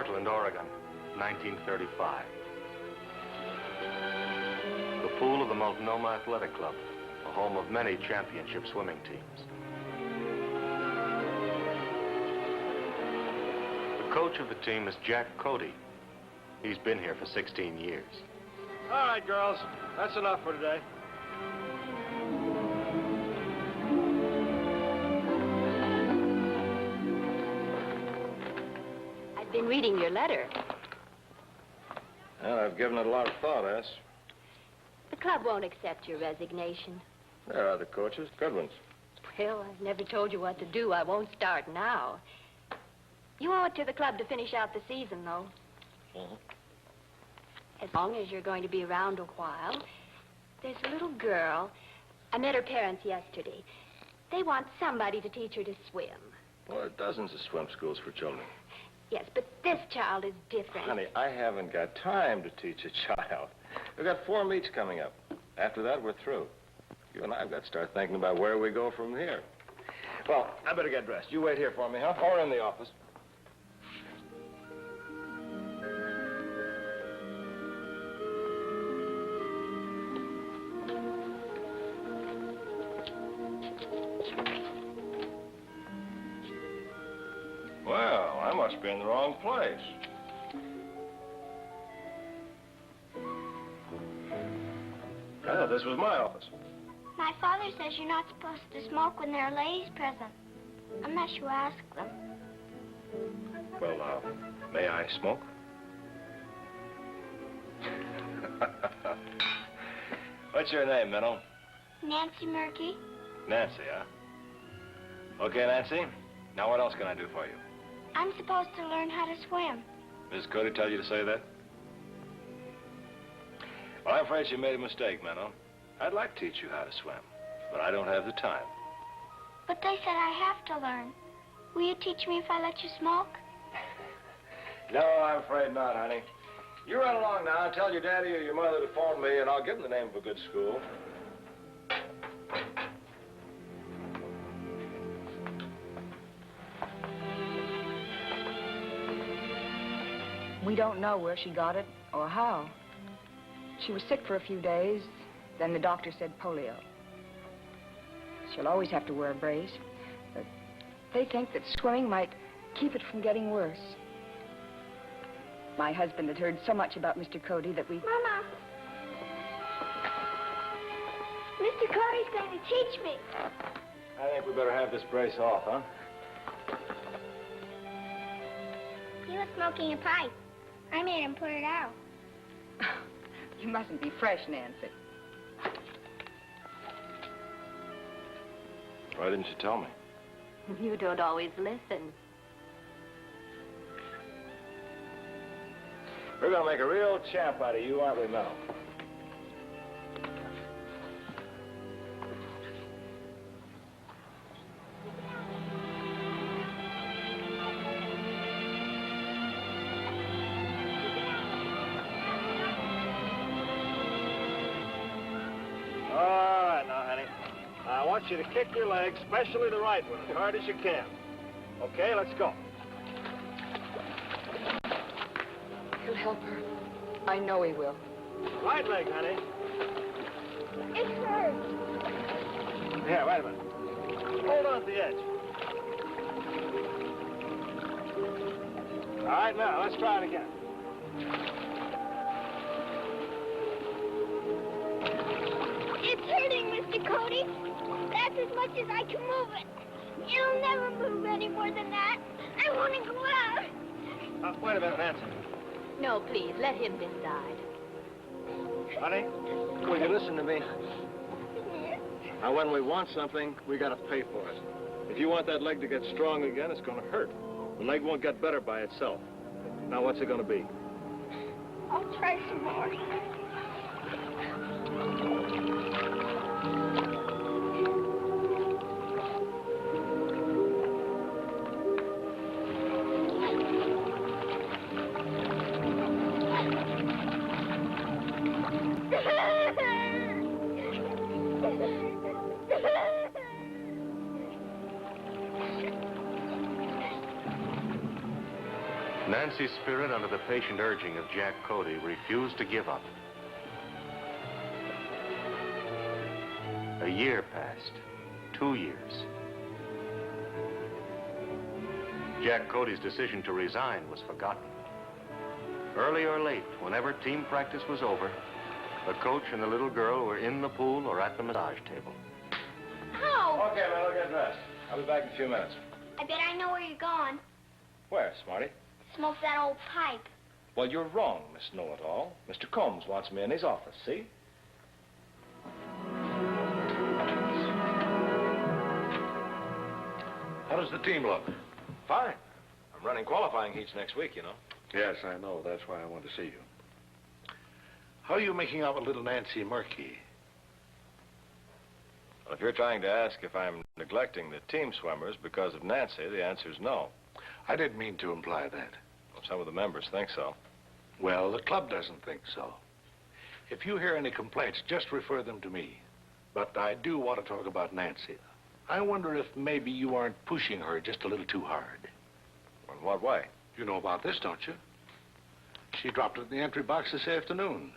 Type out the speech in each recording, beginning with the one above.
Portland, Oregon, 1935. The pool of the Multnomah Athletic Club, the home of many championship swimming teams. The coach of the team is Jack Cody. He's been here for 16 years. All right, girls, that's enough for today. I've been reading your letter. Well, I've given it a lot of thought, S. The club won't accept your resignation. There are other coaches, good ones. Well, I've never told you what to do. I won't start now. You owe it to the club to finish out the season, though. As long as you're going to be around a while, there's a little girl. I met her parents yesterday. They want somebody to teach her to swim. Well, there are dozens of swim schools for children. Yes, but this child is different. Honey, I haven't got time to teach a child. We've got 4 meets coming up. After that, we're through. You and I have got to start thinking about where we go from here. Well, I better get dressed. You wait here for me, huh? Or in the office. Well, I must be in the wrong place. I thought this was my office. My father says you're not supposed to smoke when there are ladies present, unless you ask them. Well, may I smoke? What's your name, Minnow? Nancy Merkiwho. Nancy, huh? Okay, Nancy. Now what else can I do for you? I'm supposed to learn how to swim. Miss Cody tell you to say that? Well, I'm afraid she made a mistake, Minnow. I'd like to teach you how to swim, but I don't have the time. But they said I have to learn. Will you teach me if I let you smoke? No, I'm afraid not, honey. You run along now and tell your daddy or your mother to phone me, and I'll give them the name of a good school. We don't know where she got it or how. She was sick for a few days, then the doctor said polio. She'll always have to wear a brace, but they think that swimming might keep it from getting worse. My husband had heard so much about Mr. Cody that we... Mama! Mr. Cody's going to teach me. I think we better have this brace off, huh? He was smoking a pipe. I made him put it out. You mustn't be fresh, Nancy. Why didn't you tell me? You don't always listen. We're gonna make a real champ out of you, aren't we, Mel? All right, now, honey. I want you to kick your leg, especially the right one, as hard as you can. Okay, let's go. He'll help her. I know he will. Right leg, honey. It hurts. Here, wait a minute. Hold on to the edge. All right, now, let's try it again. It's hurting, Mr. Cody. That's as much as I can move it. It'll never move any more than that. I want to go out. Wait a minute, Nancy. No, please, let him decide. Honey, will you listen to me? Now, when we want something, we got to pay for it. If you want that leg to get strong again, it's going to hurt. The leg won't get better by itself. Now, what's it going to be? I'll try some more. Nancy's spirit, under the patient urging of Jack Cody, refused to give up. A year passed. 2 years. Jack Cody's decision to resign was forgotten. Early or late, whenever team practice was over, the coach and the little girl were in the pool or at the massage table. Oh! Okay, man, I'll get dressed. I'll be back in a few minutes. I bet I know where you're going. Where, Smarty? Smoke that old pipe. Well, you're wrong, Miss Know-It-All. Mr. Combs wants me in his office, see? How does the team look? Fine. I'm running qualifying heats next week, you know. Yes, I know. That's why I want to see you. How are you making out with little Nancy Merkiwho? Well, if you're trying to ask if I'm neglecting the team swimmers because of Nancy, the answer's no. I didn't mean to imply that. Well, some of the members think so. Well, the club doesn't think so. If you hear any complaints, just refer them to me. But I do want to talk about Nancy. I wonder if maybe you aren't pushing her just a little too hard. In what way? You know about this, don't you? She dropped it in the entry box this afternoon.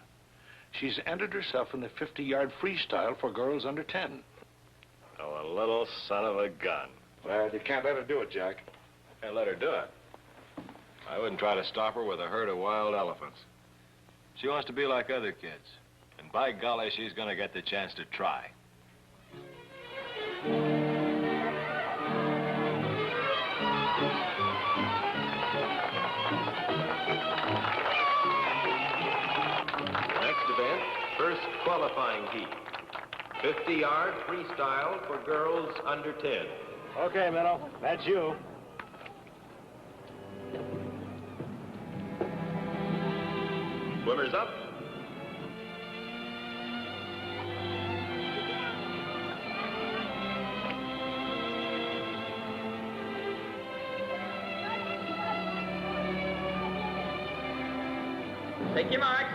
She's entered herself in the 50-yard freestyle for girls under 10. Oh, a little son of a gun. Well, you can't let her do it, Jack. Can't let her do it. I wouldn't try to stop her with a herd of wild elephants. She wants to be like other kids. And by golly, she's going to get the chance to try. Next event, first qualifying heat. 50-yard freestyle for girls under 10. Okay, Minnow, that's you. Swimmers up. Take your marks.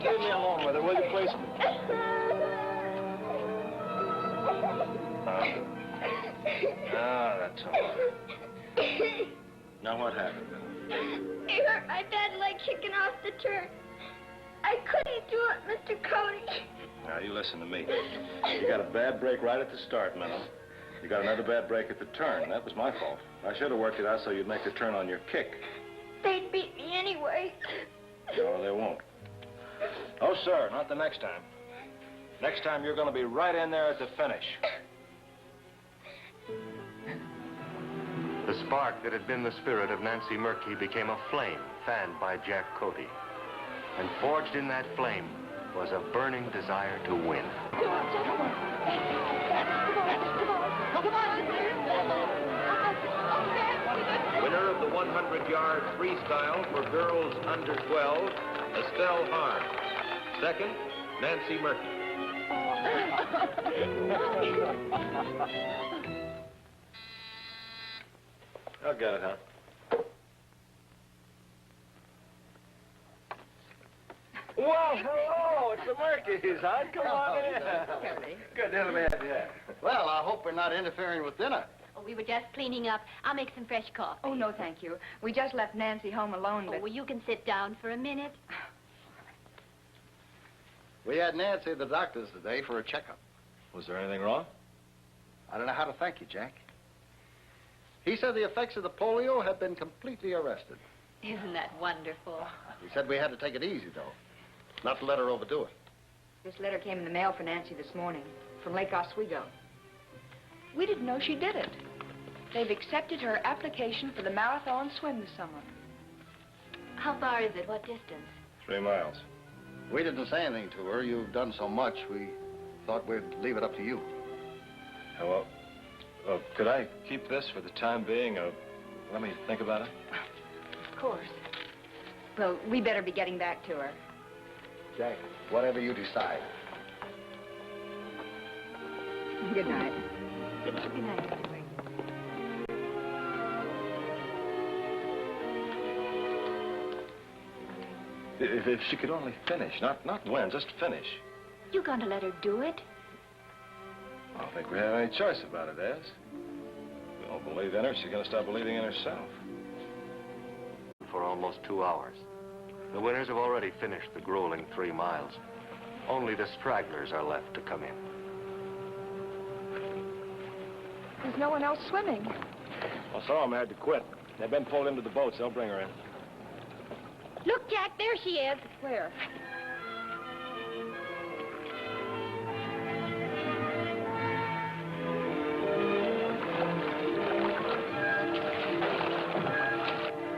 Leave me alone with her, will you, please? That's all right. Now, what happened? It hurt my bad leg kicking off the turn. I couldn't do it, Mr. Cody. Now, you listen to me. You got a bad break right at the start, Minnow. You got another bad break at the turn. That was my fault. I should have worked it out so you'd make the turn on your kick. They'd beat me anyway. No, they won't. Oh, sir, not the next time. Next time, you're going to be right in there at the finish. The spark that had been the spirit of Nancy Merkiwho became a flame fanned by Jack Cody. And forged in that flame was a burning desire to win. Winner of the 100-yard freestyle for girls under 12, Estelle Harm. Second, Nancy Merkiwho. I'll get it, huh? Well, hello, it's the Merkiwhos, huh? Come on in. Good to have you here. Well, I hope we're not interfering with dinner. Oh, we were just cleaning up. I'll make some fresh coffee. Oh, no, thank you. We just left Nancy home alone, Oh, but... well, you can sit down for a minute. We had Nancy at the doctor's today for a checkup. Was there anything wrong? I don't know how to thank you, Jack. He said the effects of the polio had been completely arrested. Isn't that wonderful? He said we had to take it easy, though. Not to let her overdo it. This letter came in the mail for Nancy this morning, from Lake Oswego. We didn't know she did it. They've accepted her application for the marathon swim this summer. How far is it? What distance? 3 miles. We didn't say anything to her. You've done so much, we thought we'd leave it up to you. Well, could I keep this for the time being? Let me think about it. Of course. Well, we better be getting back to her. Jack, whatever you decide. Good night. Good night. Good night, Mr. Wing. If she could only finish, not win, just finish. You going to let her do it? I don't think we have any choice about it, Ez. We don't believe in her, she's going to start believing in herself. For almost 2 hours. The winners have already finished the grueling 3 miles. Only the stragglers are left to come in. There's no one else swimming. Well, some of them had to quit. They've been pulled into the boats. They'll bring her in. Look, Jack, there she is. Where?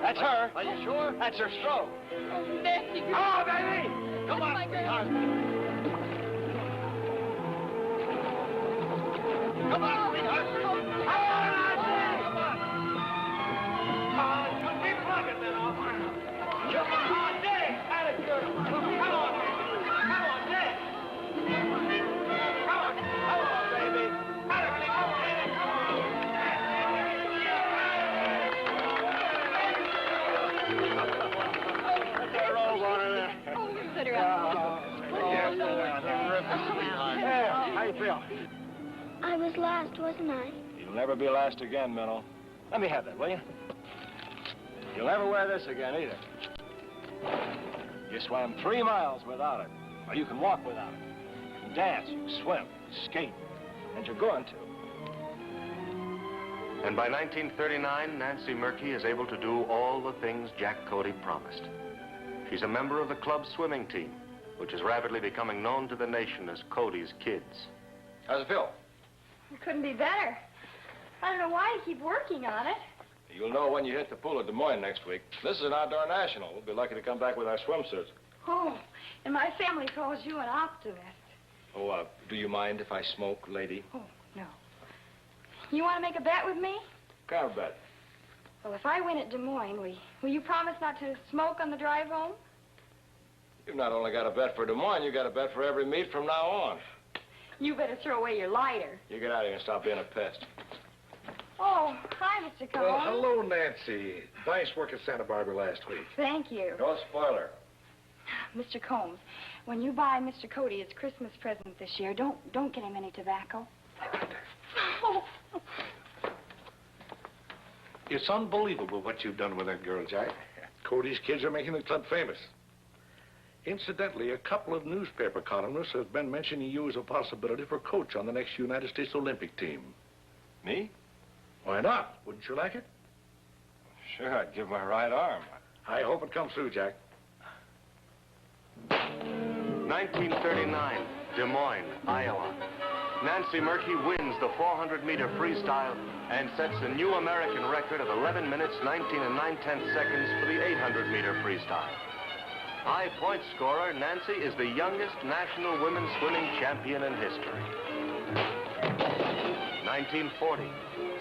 That's her. Are you sure? That's her stroke. Oh, Nancy. Oh, baby! Come on, my girl. sweetheart. Come on, sweetheart. Come on. Come on. Keep plugging, then. Come on, Dick. Attitude. Come on, baby. Come on, Dick. Come on, baby. Attitude. Come on, Dick. Come on. They're all on there. Oh, put her up. Yeah, how you feel? I was last, wasn't I? You'll never be last again, Minnow. Let me have that, will you? You'll never wear this again, either. You swam 3 miles without it. Or you can walk without it. You can dance, you can swim, you can skate. And you're going to. And by 1939, Nancy Merkiwho is able to do all the things Jack Cody promised. She's a member of the club swimming team, which is rapidly becoming known to the nation as Cody's Kids. How's it feel? It couldn't be better. I don't know why you keep working on it. You'll know when you hit the pool at Des Moines next week. This is an outdoor national. We'll be lucky to come back with our swimsuits. Oh, and my family calls you an optimist. Oh, do you mind if I smoke, lady? Oh, no. You want to make a bet with me? Kind of bet. Well, if I win at Des Moines, will you promise not to smoke on the drive home? You've not only got a bet for Des Moines, you got a bet for every meet from now on. You better throw away your lighter. You get out of here and stop being a pest. Oh, hi, Mr. Combs. Well, hello, Nancy. Nice work at Santa Barbara last week. Thank you. No spoiler. Mr. Combs, when you buy Mr. Cody his Christmas present this year, don't get him any tobacco. Oh. It's unbelievable what you've done with that girl, Jack. Cody's Kids are making the club famous. Incidentally, a couple of newspaper columnists have been mentioning you as a possibility for coach on the next United States Olympic team. Me? Why not? Wouldn't you like it? Sure, I'd give my right arm. I hope it comes through, Jack. 1939, Des Moines, Iowa. Nancy Merkiwho wins the 400-meter freestyle and sets a new American record of 11 minutes, 19 and 9/10 seconds for the 800-meter freestyle. High point scorer, Nancy is the youngest national women's swimming champion in history. 1940,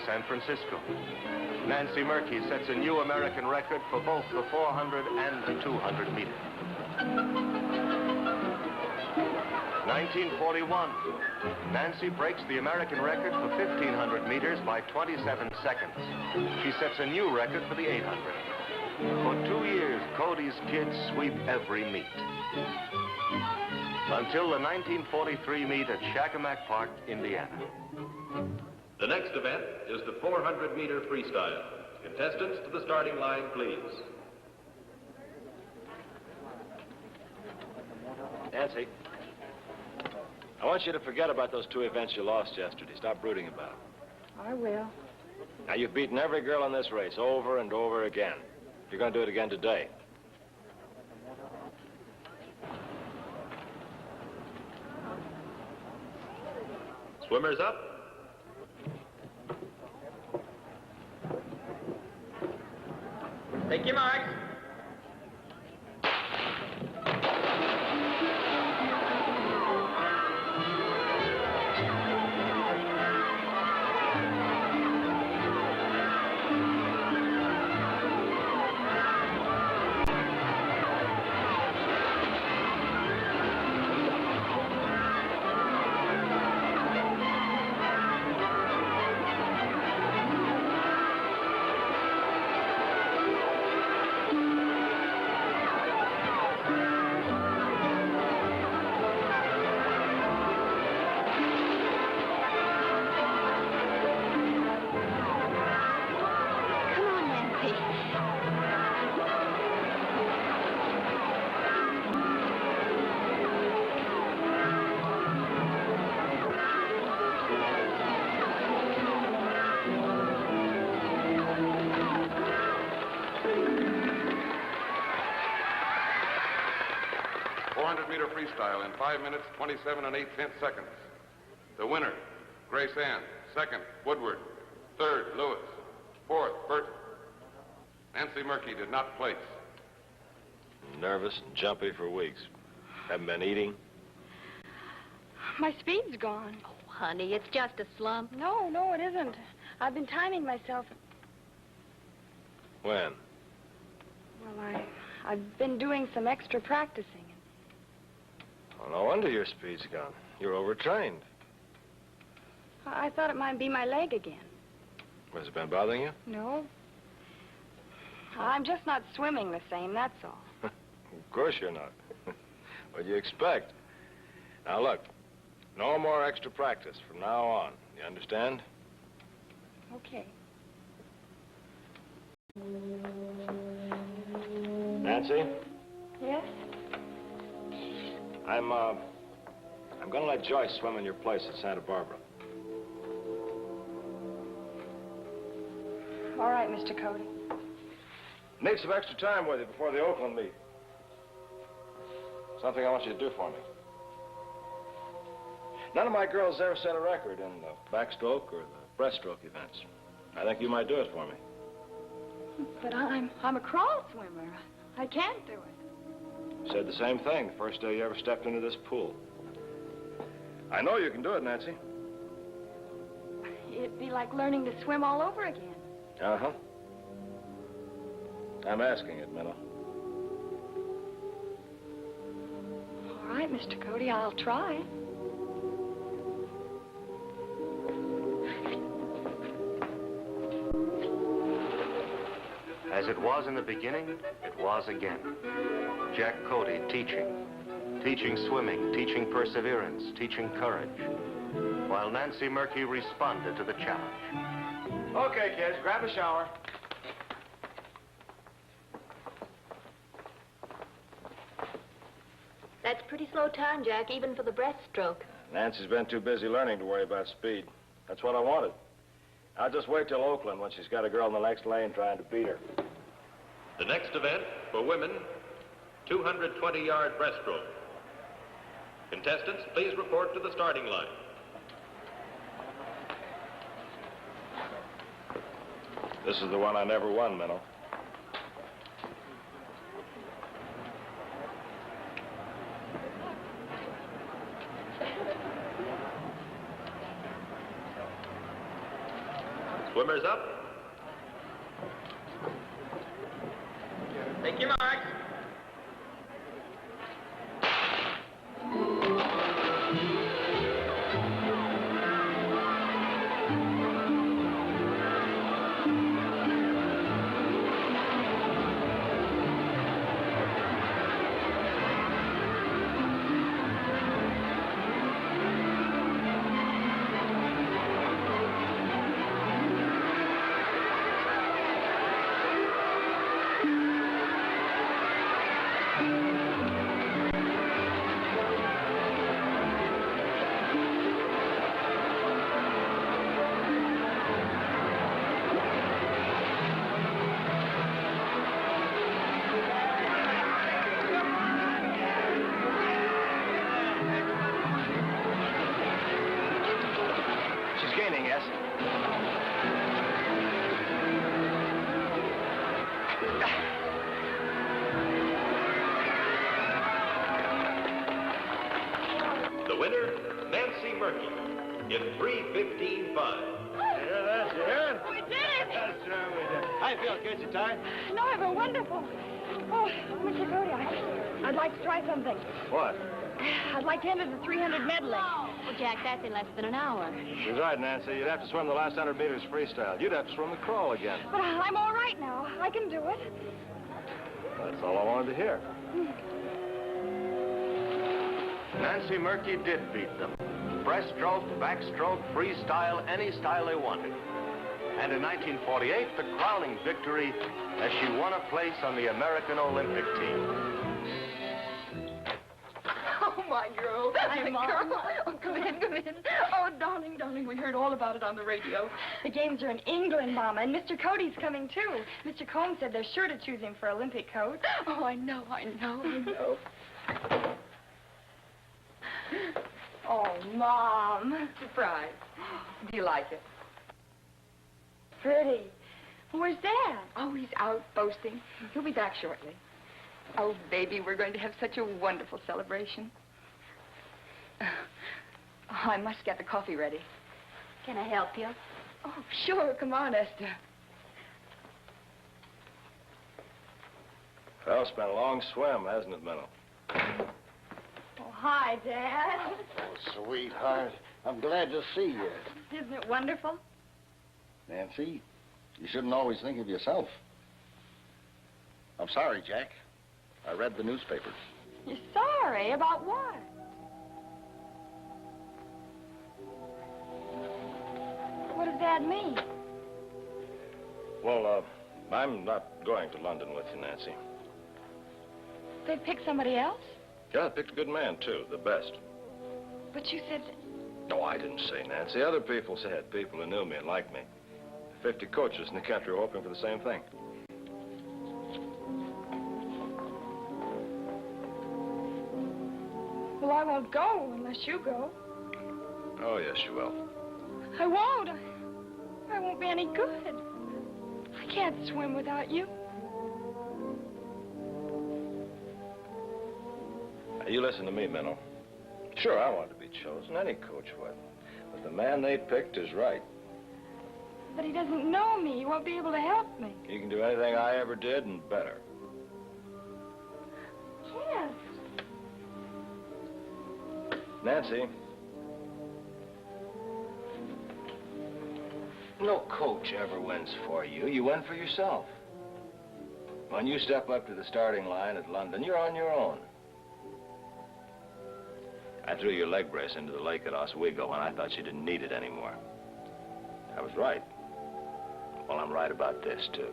San Francisco. Nancy Merkiwho sets a new American record for both the 400 and the 200 meter. 1941, Nancy breaks the American record for 1,500 meters by 27 seconds. She sets a new record for the 800. For 2 years, Cody's Kids sweep every meet. Until the 1943 meet at Shakamak Park, Indiana. The next event is the 400-meter freestyle. Contestants to the starting line, please. Nancy, I want you to forget about those 2 events you lost yesterday. Stop brooding about them. I will. Now, you've beaten every girl in this race over and over again. You're going to do it again today. Swimmers up. Take your marks. Come on, Nancy. 400-meter freestyle in 5 minutes, 27 and 8 seconds. The winner, Grace Ann. Second, Woodward. Third, Lewis. Fourth, Burton. Nancy Merkiwho did not place. Nervous and jumpy for weeks. Haven't been eating. My speed's gone. Oh, honey, it's just a slump. No, it isn't. I've been timing myself. When? Well, I've been doing some extra practicing. Oh, no wonder your speed's gone. You're overtrained. I thought it might be my leg again. Has it been bothering you? No. I'm just not swimming the same, that's all. Of course you're not. What'd you expect? Now, look, no more extra practice from now on. You understand? Okay. Nancy, Yes? I'm going to let Joyce swim in your place at Santa Barbara. All right, Mr. Cody. Need some extra time with you before the Oakland meet. Something I want you to do for me. None of my girls ever set a record in the backstroke or the breaststroke events. I think you might do it for me. But I'm a crawl swimmer. I can't do it. You said the same thing the first day you ever stepped into this pool. I know you can do it, Nancy. It'd be like learning to swim all over again. Uh-huh. I'm asking it, Minnow. All right, Mr. Cody, I'll try. As it was in the beginning, it was again. Jack Cody teaching. Teaching swimming, teaching perseverance, teaching courage. While Nancy Merkiwho responded to the challenge. Okay, kids, grab a shower. That's pretty slow time, Jack, even for the breaststroke. Nancy's been too busy learning to worry about speed. That's what I wanted. I'll just wait till Oakland when she's got a girl in the next lane trying to beat her. The next event for women, 220-yard breaststroke. Contestants, please report to the starting line. This is the one I never won, Minnow. Swimmers up. Take your marks. The winner, Nancy Merkiwho, in 3:15.5. Yeah, that's it. We did it! That's right, we did. How you feel, kid? You tired? No, but wonderful. Oh, Mr. Cody, I'd like to try something. What? I'd like to enter the 300 medley. Well, Jack, that's in less than an hour. She's right, Nancy. You'd have to swim the last 100 meters freestyle. You'd have to swim the crawl again. But I'm all right now. I can do it. That's all I wanted to hear. Nancy Merkiwho did beat them. Breaststroke, backstroke, freestyle, any style they wanted. And in 1948, the crowning victory as she won a place on the American Olympic team. Oh, my girl. Hi, Mom. Oh, come in, come in. Oh, darling, darling, we heard all about it on the radio. The games are in England, Mama, and Mr. Cody's coming, too. Mr. Combs said they're sure to choose him for Olympic coach. Oh, I know. Oh, Mom. Surprise. Do you like it? Pretty. Where's Dad? Oh, he's out boasting. He'll be back shortly. Oh, baby, we're going to have such a wonderful celebration. Oh, I must get the coffee ready. Can I help you? Oh, sure. Come on, Esther. Well, it's been a long swim, hasn't it, Minnow? Oh, hi, Dad. Oh, sweetheart, I'm glad to see you. Isn't it wonderful? Nancy, you shouldn't always think of yourself. I'm sorry, Jack. I read the newspapers. You're sorry? About what? What does Dad mean? Well, I'm not going to London with you, Nancy. They picked somebody else? Yeah, I picked a good man, too, the best. But you said... No, I didn't say, Nancy. Other people said, people who knew me and liked me. 50 coaches in the country were hoping for the same thing. Well, I won't go unless you go. Oh, yes, you will. I won't. I won't be any good. I can't swim without you. Now, you listen to me, Minnow. Sure, I want to be chosen. Any coach would. But the man they picked is right. But he doesn't know me. He won't be able to help me. He can do anything I ever did and better. Yes. Nancy. No coach ever wins for you. You win for yourself. When you step up to the starting line at London, you're on your own. I threw your leg brace into the lake at Oswego when I thought you didn't need it anymore. I was right. Well, I'm right about this, too.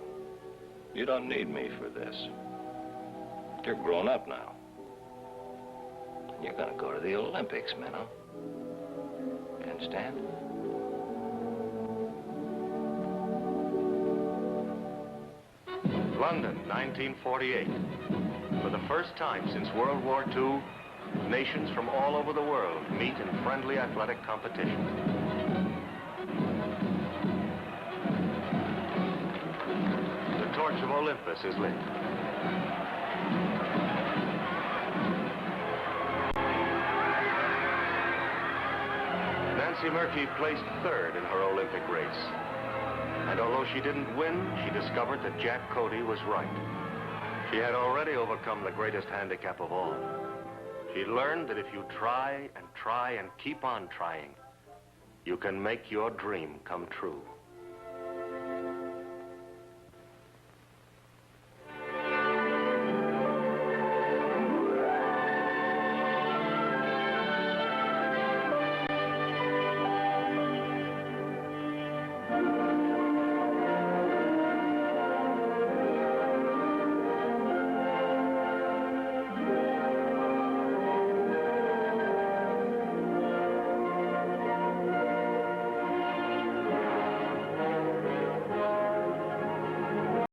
You don't need me for this. You're grown up now. And you're going to go to the Olympics, Minnow. You understand? London, 1948. For the first time since World War II, nations from all over the world meet in friendly athletic competition. The torch of Olympus is lit. Nancy Merkiwho placed third in her Olympic race. And although she didn't win, she discovered that Jack Cody was right. She had already overcome the greatest handicap of all. She learned that if you try and keep on trying, you can make your dream come true.